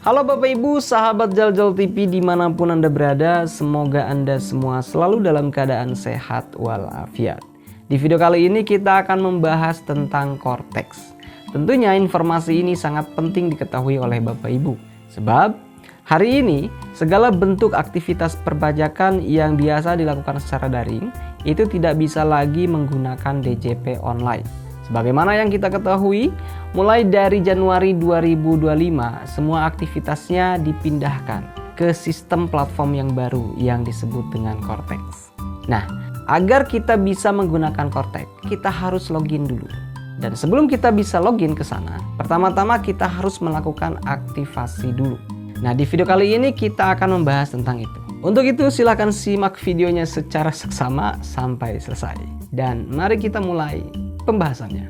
Halo Bapak Ibu, sahabat Jaljal TV dimanapun Anda berada, semoga Anda semua selalu dalam keadaan sehat walafiat. Di video kali ini kita akan membahas tentang Cortex. Tentunya informasi ini sangat penting diketahui oleh Bapak Ibu, sebab hari ini segala bentuk aktivitas perpajakan yang biasa dilakukan secara daring itu tidak bisa lagi menggunakan DJP online. Sebagaimana yang kita ketahui, mulai dari Januari 2025 semua aktivitasnya dipindahkan ke sistem platform yang baru yang disebut dengan Cortex. Nah, agar kita bisa menggunakan Cortex, kita harus login dulu. Dan sebelum kita bisa login ke sana, pertama-tama kita harus melakukan aktivasi dulu. Nah, di video kali ini kita akan membahas tentang itu. Untuk itu silahkan simak videonya secara seksama sampai selesai. Dan mari kita mulai pembahasannya.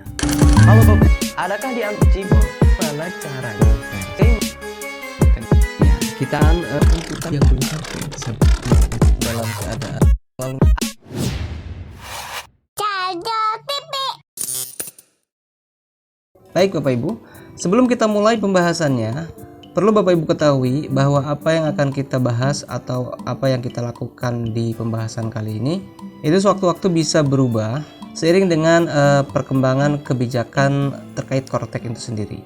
Halo Bapak, adakah di Antigo pada caranya? Ya, kita tuntutan yang berusaha dalam keadaan lalu. Baik Bapak Ibu, sebelum kita mulai pembahasannya, perlu Bapak Ibu ketahui bahwa apa yang akan kita bahas atau apa yang kita lakukan di pembahasan kali ini itu sewaktu-waktu bisa berubah seiring dengan perkembangan kebijakan terkait Cortex itu sendiri.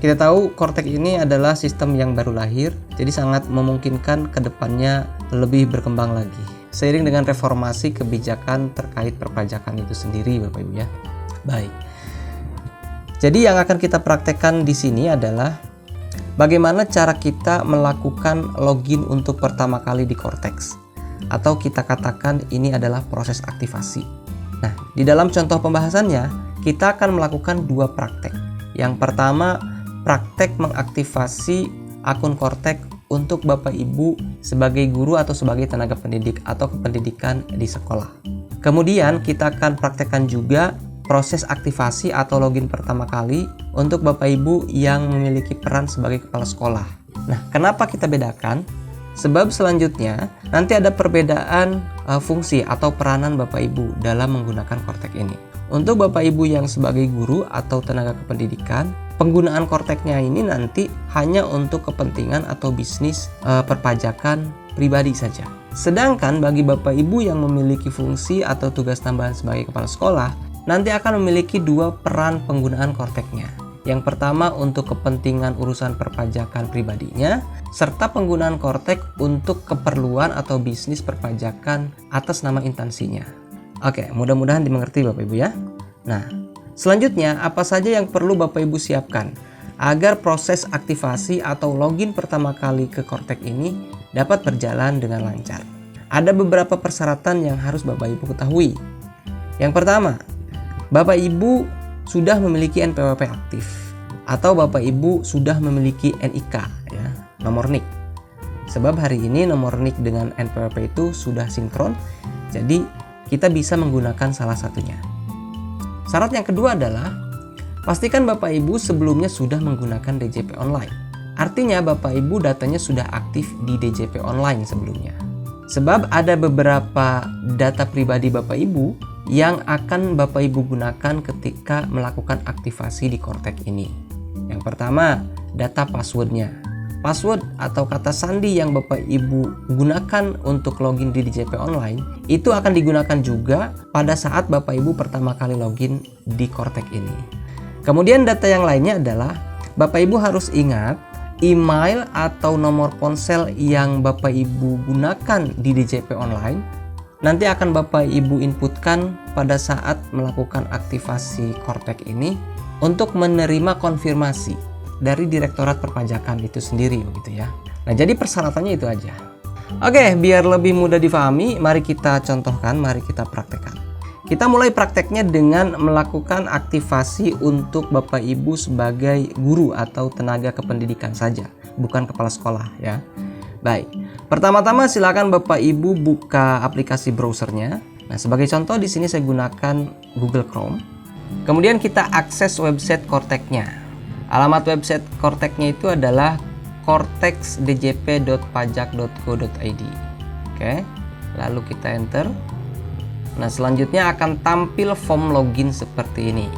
Kita tahu Cortex ini adalah sistem yang baru lahir, jadi sangat memungkinkan kedepannya lebih berkembang lagi seiring dengan reformasi kebijakan terkait perpajakan itu sendiri, Bapak Ibu ya. Baik. Jadi yang akan kita praktekkan di sini adalah bagaimana cara kita melakukan login untuk pertama kali di Cortex, atau kita katakan ini adalah proses aktivasi. Nah, di dalam contoh pembahasannya, kita akan melakukan dua praktek. Yang pertama, praktek mengaktifasi akun Cortex untuk Bapak Ibu sebagai guru atau sebagai tenaga pendidik atau kependidikan di sekolah. Kemudian kita akan praktekkan juga proses aktivasi atau login pertama kali untuk Bapak Ibu yang memiliki peran sebagai kepala sekolah. Nah, kenapa kita bedakan? Sebab selanjutnya nanti ada perbedaan fungsi atau peranan Bapak Ibu dalam menggunakan Cortex ini. Untuk Bapak Ibu yang sebagai guru atau tenaga kependidikan, penggunaan Cortex-nya ini nanti hanya untuk kepentingan atau bisnis perpajakan pribadi saja. Sedangkan bagi Bapak Ibu yang memiliki fungsi atau tugas tambahan sebagai kepala sekolah, nanti akan memiliki dua peran penggunaan Cortex-nya. Yang pertama untuk kepentingan urusan perpajakan pribadinya, serta penggunaan Cortex untuk keperluan atau bisnis perpajakan atas nama instansinya. Oke, mudah-mudahan dimengerti Bapak Ibu ya. Nah, selanjutnya apa saja yang perlu Bapak Ibu siapkan agar proses aktivasi atau login pertama kali ke Cortex ini dapat berjalan dengan lancar. Ada beberapa persyaratan yang harus Bapak Ibu ketahui. Yang pertama, Bapak Ibu sudah memiliki NPWP aktif atau Bapak Ibu sudah memiliki NIK ya, nomor NIK. Sebab hari ini nomor NIK dengan NPWP itu sudah sinkron, jadi kita bisa menggunakan salah satunya. Syarat yang kedua adalah pastikan Bapak Ibu sebelumnya sudah menggunakan DJP online. Artinya Bapak Ibu datanya sudah aktif di DJP online sebelumnya. Sebab ada beberapa data pribadi Bapak Ibu yang akan Bapak Ibu gunakan ketika melakukan aktivasi di Cortex ini. Yang pertama, data passwordnya. Password atau kata sandi yang Bapak Ibu gunakan untuk login di DJP online itu akan digunakan juga pada saat Bapak Ibu pertama kali login di Cortex ini. Kemudian data yang lainnya adalah Bapak Ibu harus ingat email atau nomor ponsel yang Bapak Ibu gunakan di DJP online nanti akan Bapak Ibu inputkan pada saat melakukan aktivasi Cortex ini untuk menerima konfirmasi dari Direktorat Perpajakan itu sendiri begitu ya. Nah, jadi persyaratannya itu aja. Oke, biar lebih mudah difahami, mari kita contohkan, mari kita praktekkan. Kita mulai prakteknya dengan melakukan aktivasi untuk Bapak Ibu sebagai guru atau tenaga kependidikan saja, bukan kepala sekolah ya. Baik, pertama-tama silakan Bapak Ibu buka aplikasi browsernya. Nah, sebagai contoh di sini saya gunakan Google Chrome. Kemudian kita akses website Cortex-nya. Alamat website Cortex-nya itu adalah cortexdjp.pajak.go.id. Oke, lalu kita enter. Nah, selanjutnya akan tampil form login seperti ini.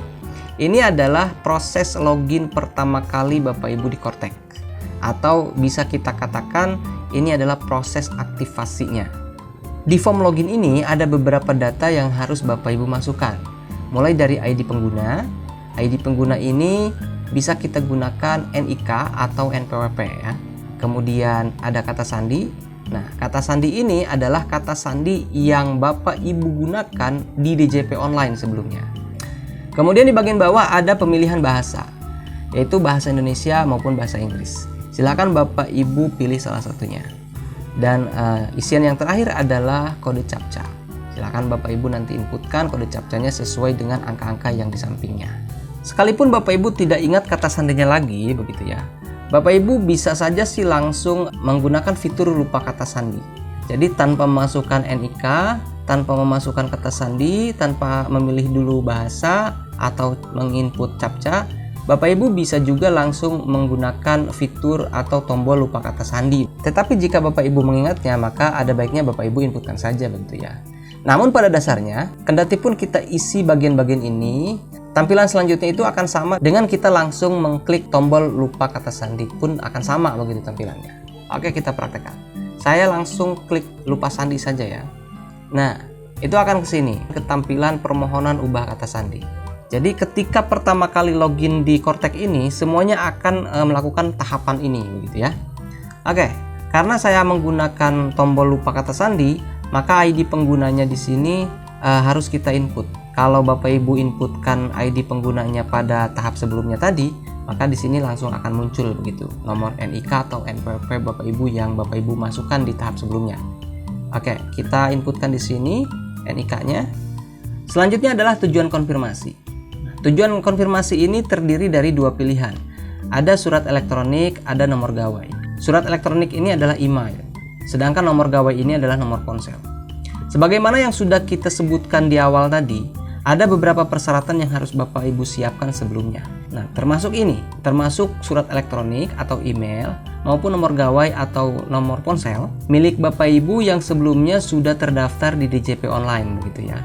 Ini adalah proses login pertama kali Bapak Ibu di Cortex. atau bisa kita katakan ini adalah proses aktivasinya. Di form login ini ada beberapa data yang harus Bapak Ibu masukkan. Mulai dari ID pengguna. ID pengguna ini bisa kita gunakan NIK atau NPWP ya. Kemudian ada kata sandi. Nah, kata sandi ini adalah kata sandi yang Bapak Ibu gunakan di DJP online sebelumnya. Kemudian di bagian bawah ada pemilihan bahasa, yaitu bahasa Indonesia maupun bahasa Inggris. Silakan Bapak Ibu pilih salah satunya. Dan isian yang terakhir adalah kode captcha. Silakan Bapak Ibu nanti inputkan kode captchanya sesuai dengan angka-angka yang di sampingnya. Sekalipun Bapak Ibu tidak ingat kata sandinya lagi, begitu ya. Bapak Ibu bisa saja sih langsung menggunakan fitur lupa kata sandi. Jadi tanpa memasukkan NIK, tanpa memasukkan kata sandi, tanpa memilih dulu bahasa atau menginput captcha, Bapak Ibu bisa juga langsung menggunakan fitur atau tombol lupa kata sandi. Tetapi jika Bapak Ibu mengingatnya, maka ada baiknya Bapak Ibu inputkan saja begitu ya. Namun pada dasarnya, kendati pun kita isi bagian-bagian ini, tampilan selanjutnya itu akan sama dengan kita langsung mengklik tombol lupa kata sandi pun akan sama begitu tampilannya. Oke, kita praktekkan. Saya langsung klik lupa sandi saja ya. Nah, itu akan ke sini, ke tampilan permohonan ubah kata sandi. Jadi ketika pertama kali login di Kortek ini, semuanya akan melakukan tahapan ini begitu ya. Oke, karena saya menggunakan tombol lupa kata sandi, maka ID penggunanya di sini harus kita input. Kalau Bapak Ibu inputkan ID penggunanya pada tahap sebelumnya tadi, maka di sini langsung akan muncul begitu nomor NIK atau NPWP Bapak Ibu yang Bapak Ibu masukkan di tahap sebelumnya. Oke, kita inputkan di sini NIK-nya. Selanjutnya adalah tujuan konfirmasi. Tujuan konfirmasi ini terdiri dari dua pilihan. Ada surat elektronik, ada nomor gawai. Surat elektronik ini adalah email, sedangkan nomor gawai ini adalah nomor ponsel. Sebagaimana yang sudah kita sebutkan di awal tadi, ada beberapa persyaratan yang harus Bapak Ibu siapkan sebelumnya. Nah, termasuk ini, termasuk surat elektronik atau email, maupun nomor gawai atau nomor ponsel milik Bapak Ibu yang sebelumnya sudah terdaftar di DJP online begitu ya.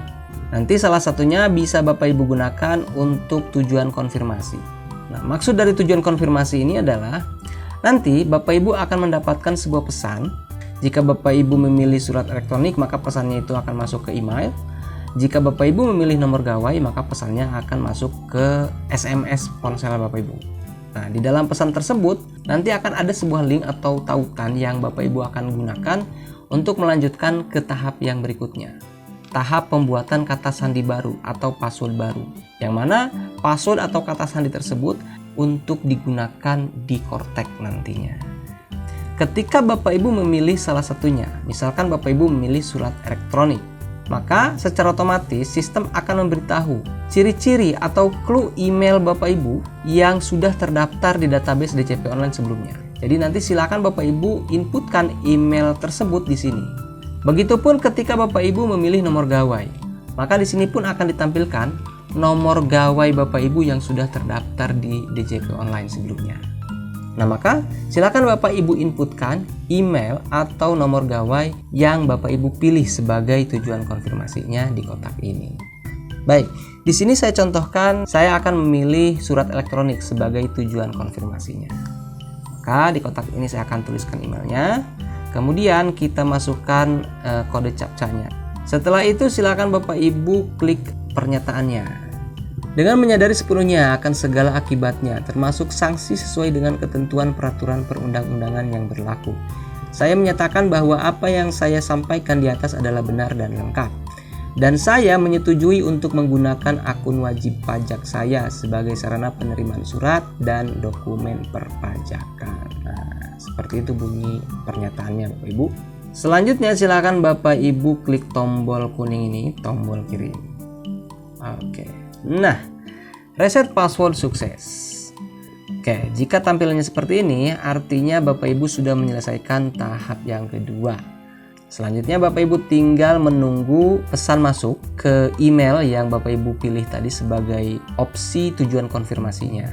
Nanti salah satunya bisa Bapak Ibu gunakan untuk tujuan konfirmasi. Nah, maksud dari tujuan konfirmasi ini adalah nanti Bapak Ibu akan mendapatkan sebuah pesan. Jika Bapak Ibu memilih surat elektronik, maka pesannya itu akan masuk ke email. Jika Bapak Ibu memilih nomor gawai, maka pesannya akan masuk ke SMS ponsel Bapak Ibu. Nah, di dalam pesan tersebut nanti akan ada sebuah link atau tautan yang Bapak Ibu akan gunakan untuk melanjutkan ke tahap yang berikutnya. Tahap pembuatan kata sandi baru atau password baru, yang mana password atau kata sandi tersebut untuk digunakan di Kortek nantinya. Ketika Bapak Ibu memilih salah satunya, misalkan Bapak Ibu memilih surat elektronik, maka secara otomatis sistem akan memberitahu ciri-ciri atau clue email Bapak Ibu yang sudah terdaftar di database DJP online sebelumnya. Jadi nanti silakan Bapak Ibu inputkan email tersebut di sini. Begitupun ketika Bapak Ibu memilih nomor gawai, maka di sini pun akan ditampilkan nomor gawai Bapak Ibu yang sudah terdaftar di DJP online sebelumnya. Nah, maka silakan Bapak Ibu inputkan email atau nomor gawai yang Bapak Ibu pilih sebagai tujuan konfirmasinya di kotak ini. Baik, di sini saya contohkan, saya akan memilih surat elektronik sebagai tujuan konfirmasinya. Maka di kotak ini saya akan tuliskan emailnya. Kemudian kita masukkan kode captchanya. Setelah itu silakan Bapak Ibu klik pernyataannya. Dengan menyadari sepenuhnya akan segala akibatnya, termasuk sanksi sesuai dengan ketentuan peraturan perundang-undangan yang berlaku, saya menyatakan bahwa apa yang saya sampaikan di atas adalah benar dan lengkap. Dan saya menyetujui untuk menggunakan akun wajib pajak saya sebagai sarana penerimaan surat dan dokumen perpajakan. Nah, seperti itu bunyi pernyataannya Bapak Ibu. Selanjutnya silakan Bapak Ibu klik tombol kuning ini, tombol kirim. Oke. Nah, reset password sukses. Oke, jika tampilannya seperti ini, artinya Bapak Ibu sudah menyelesaikan tahap yang kedua. Selanjutnya Bapak Ibu tinggal menunggu pesan masuk ke email yang Bapak Ibu pilih tadi sebagai opsi tujuan konfirmasinya.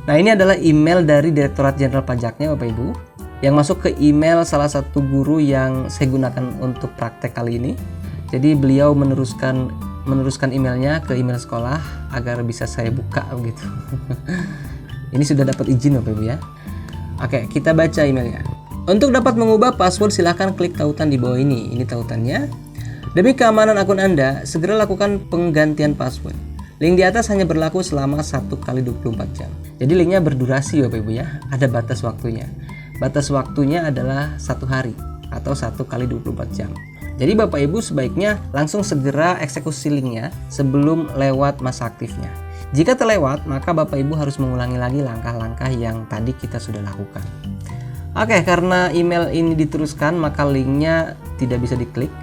Nah, ini adalah email dari Direktorat Jenderal Pajaknya Bapak Ibu, yang masuk ke email salah satu guru yang saya gunakan untuk praktek kali ini. Jadi beliau meneruskan emailnya ke email sekolah agar bisa saya buka begitu. Ini sudah dapat izin Bapak Ibu ya. Oke, kita baca emailnya. Untuk dapat mengubah password silahkan klik tautan di bawah ini. Ini tautannya. Demi keamanan akun Anda, segera lakukan penggantian password. Link di atas hanya berlaku selama 1 kali 24 jam. Jadi linknya berdurasi Bapak Ibu ya. Ada batas waktunya. Batas waktunya adalah 1 hari atau 1 kali 24 jam. Jadi Bapak Ibu sebaiknya langsung segera eksekusi linknya sebelum lewat masa aktifnya. Jika terlewat, maka Bapak Ibu harus mengulangi lagi langkah-langkah yang tadi kita sudah lakukan. Oke, karena email ini diteruskan, maka linknya tidak bisa diklik.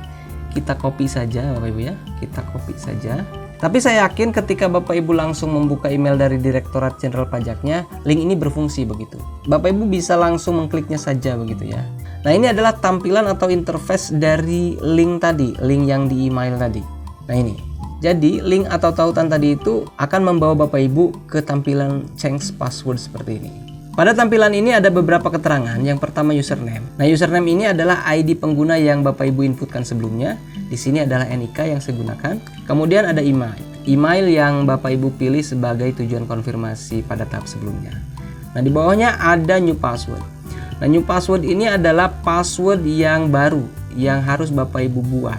Kita copy saja Bapak Ibu ya, kita copy saja. Tapi saya yakin ketika Bapak Ibu langsung membuka email dari Direktorat Jenderal Pajaknya, link ini berfungsi begitu. Bapak Ibu bisa langsung mengkliknya saja begitu ya. Nah, ini adalah tampilan atau interface dari link tadi, link yang di email tadi. Nah ini, jadi link atau tautan tadi itu akan membawa Bapak Ibu ke tampilan change password seperti ini. Pada tampilan ini ada beberapa keterangan. Yang pertama username. Nah, username ini adalah ID pengguna yang Bapak Ibu inputkan sebelumnya. Di sini adalah NIK yang saya gunakan. Kemudian ada email. Email yang Bapak Ibu pilih sebagai tujuan konfirmasi pada tahap sebelumnya. Nah, di bawahnya ada new password. Nah, new password ini adalah password yang baru yang harus Bapak Ibu buat.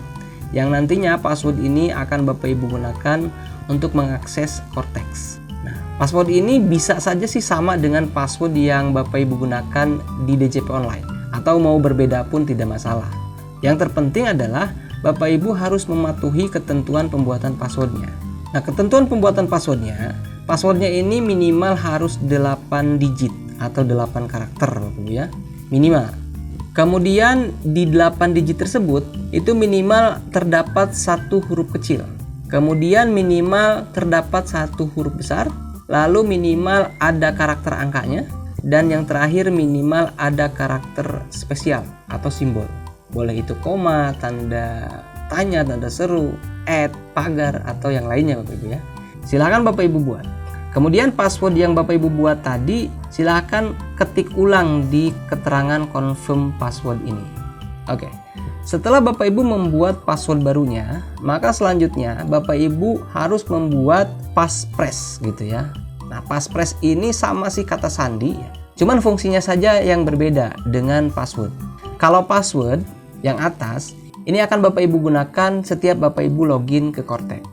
Yang nantinya password ini akan Bapak Ibu gunakan untuk mengakses Cortex. Nah, password ini bisa saja sih sama dengan password yang Bapak Ibu gunakan di DJP online atau mau berbeda pun tidak masalah. Yang terpenting adalah Bapak Ibu harus mematuhi ketentuan pembuatan passwordnya. Nah, ketentuan pembuatan passwordnya ini minimal harus 8 digit atau 8 karakter ya, minimal. Kemudian di 8 digit tersebut itu minimal terdapat 1 huruf kecil. Kemudian minimal terdapat 1 huruf besar, lalu minimal ada karakter angkanya, dan yang terakhir minimal ada karakter spesial atau simbol. Boleh itu koma, tanda tanya, tanda seru, pagar, atau yang lainnya Bapak Ibu ya. Silakan Bapak Ibu buat. Kemudian password yang Bapak Ibu buat tadi silakan ketik ulang di keterangan confirm password ini. Oke. Setelah Bapak Ibu membuat password barunya, maka selanjutnya Bapak Ibu harus membuat passphrase gitu ya. Nah, passphrase ini sama sih kata sandi, cuman fungsinya saja yang berbeda dengan password. Kalau password yang atas, ini akan Bapak Ibu gunakan setiap Bapak Ibu login ke Cortex.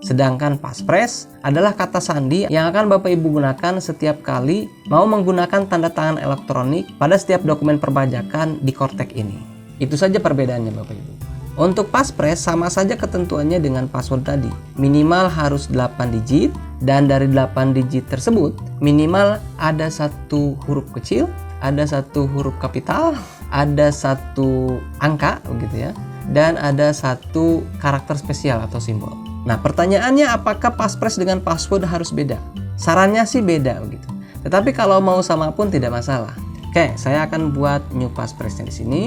Sedangkan passphrase adalah kata sandi yang akan Bapak Ibu gunakan setiap kali mau menggunakan tanda tangan elektronik pada setiap dokumen perpajakan di Cortex ini. Itu saja perbedaannya Bapak Ibu. Untuk passphrase sama saja ketentuannya dengan password tadi. Minimal harus 8 digit, dan dari 8 digit tersebut minimal ada 1 huruf kecil, ada 1 huruf kapital, ada 1 angka begitu ya, dan ada 1 karakter spesial atau simbol. Nah, pertanyaannya apakah passphrase dengan password harus beda? Sarannya sih beda begitu. Tetapi kalau mau sama pun tidak masalah. Oke, saya akan buat new passphrase di sini.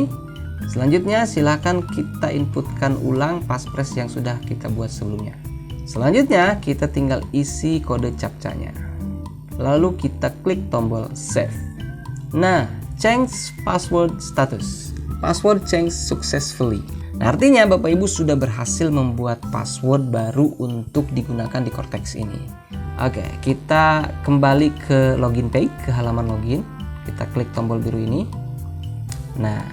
Selanjutnya silakan kita inputkan ulang passphrase yang sudah kita buat sebelumnya. Selanjutnya kita tinggal isi kode captcha-nya. Lalu kita klik tombol save. Nah, change password status. Password change successfully. Nah, artinya Bapak Ibu sudah berhasil membuat password baru untuk digunakan di Cortex ini. Oke, kita kembali ke login page, ke halaman login. Kita klik tombol biru ini. Nah,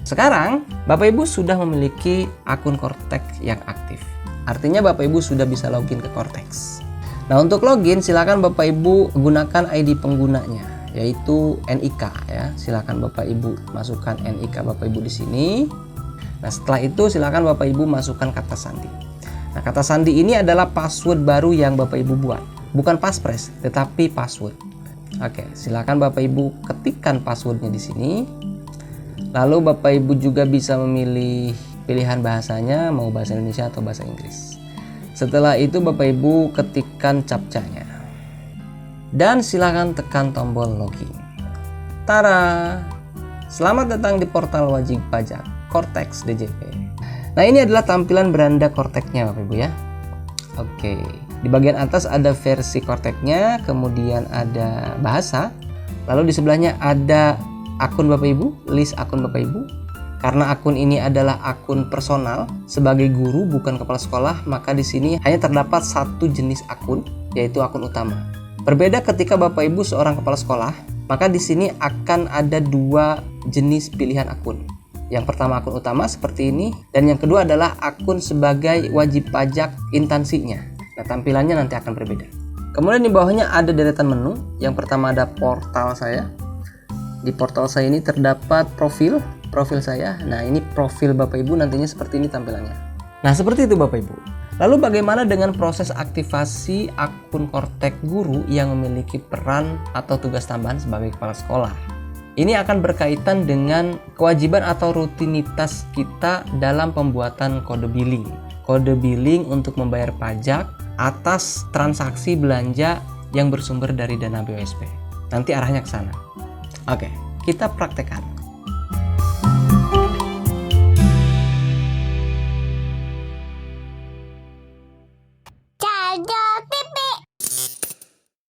sekarang Bapak Ibu sudah memiliki akun Cortex yang aktif. Artinya Bapak Ibu sudah bisa login ke Cortex. Nah, untuk login silakan Bapak Ibu gunakan ID penggunanya, yaitu NIK ya. Silakan Bapak Ibu masukkan NIK Bapak Ibu di sini. Nah, setelah itu silakan Bapak Ibu masukkan kata sandi. Nah, kata sandi ini adalah password baru yang Bapak Ibu buat. Bukan passphrase, tetapi password. Oke, silakan Bapak Ibu ketikkan passwordnya di sini. Lalu Bapak Ibu juga bisa memilih pilihan bahasanya, mau bahasa Indonesia atau bahasa Inggris. Setelah itu Bapak Ibu ketikkan captcha-nya. Dan silakan tekan tombol login. Tara! Selamat datang di portal wajib pajak Cortex DJP. Nah, ini adalah tampilan beranda Cortex-nya Bapak Ibu ya. Oke, di bagian atas ada versi Cortex-nya, kemudian ada bahasa. Lalu di sebelahnya ada akun Bapak Ibu, list akun Bapak Ibu. Karena akun ini adalah akun personal sebagai guru bukan kepala sekolah, maka di sini hanya terdapat 1 jenis akun, yaitu akun utama. Berbeda ketika Bapak Ibu seorang kepala sekolah, maka di sini akan ada dua jenis pilihan akun. Yang pertama akun utama seperti ini, dan yang kedua adalah akun sebagai wajib pajak instansinya. Nah, tampilannya nanti akan berbeda. Kemudian di bawahnya ada deretan menu. Yang pertama ada portal saya. Di portal saya ini terdapat profil saya. Nah, ini profil Bapak Ibu nantinya seperti ini tampilannya. Nah, seperti itu Bapak Ibu. Lalu bagaimana dengan proses aktivasi akun Kortek Guru yang memiliki peran atau tugas tambahan sebagai kepala sekolah? Ini akan berkaitan dengan kewajiban atau rutinitas kita dalam pembuatan kode billing. Kode billing untuk membayar pajak atas transaksi belanja yang bersumber dari dana BOSP. Nanti arahnya ke sana. Oke, kita praktekkan.